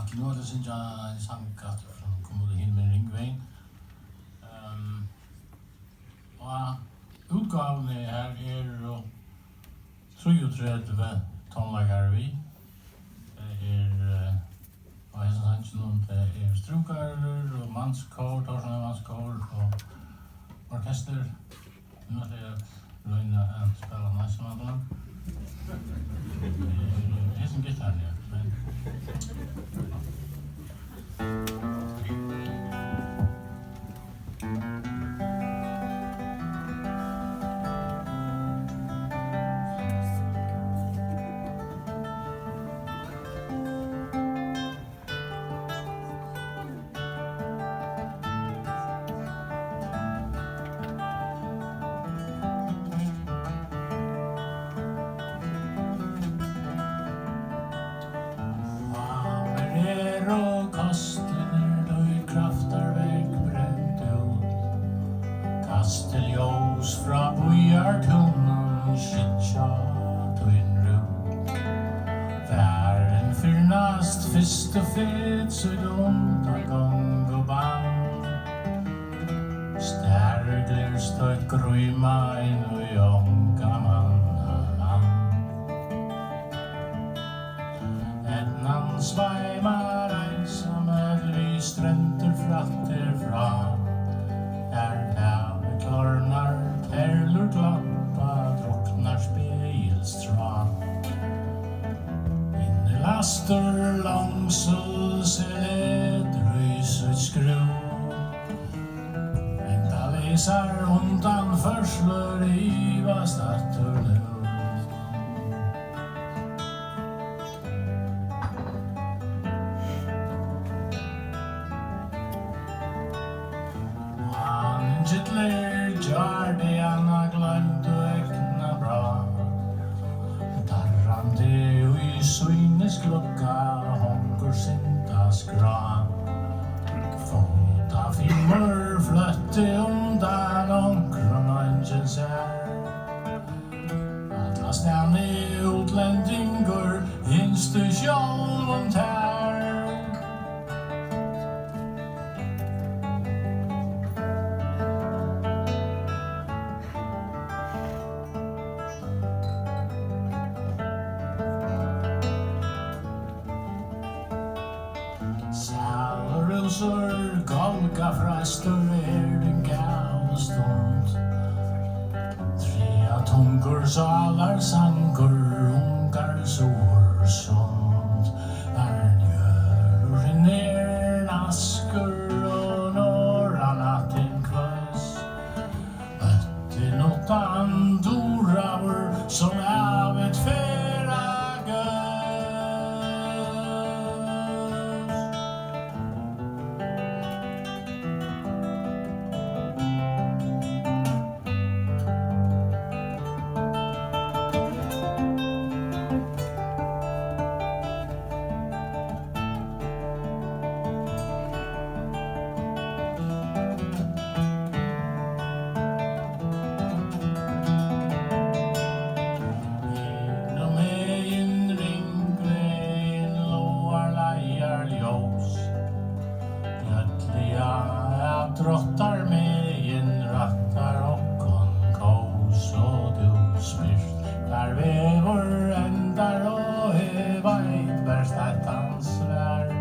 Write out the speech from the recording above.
At nå det synes jeg sangat fra kommunen Hilmen Ringveien. Og utgavene her 33 tonlager vi. Det og jeg synes noen det strukarer og mannskår, Torsson mannskår og orkester. Nå jeg røyne å spille næstemandelen. Det som gitarren, ja. Og kastene døy kraftar vekk brent ut. Kasteljós fra bujartunnen skitja tøyn rut. Væren fyrnast fyrst og fet så lunta gong og band. Stærgler støyt grøyma inn og jonga mannaland. Etnan sveimar strenter fratter fra. Havet klarnar, perlor klappa, druknar speilstrå. Innelaster langsels drøyset skruv. Enda lesar undan førslør ivast atter nu. Gittler jar det anna glömt och äckna bra. Darrande och i synes klocka hongur sinta skra. Fota filmer flötte undan onkron och ingen sär. Alla stänne utländinger hinst du sjálvum tär. Salrosor, golga frastor en gal stund. Trea tungur salar sangur, ungar sår sund. Njörur ner naskur och norra natten kvöss. Ötten åttan doravur som av ett fära drottar med rattar och kos och du smirt. Där väver ändar och heva ett bärstattans värld.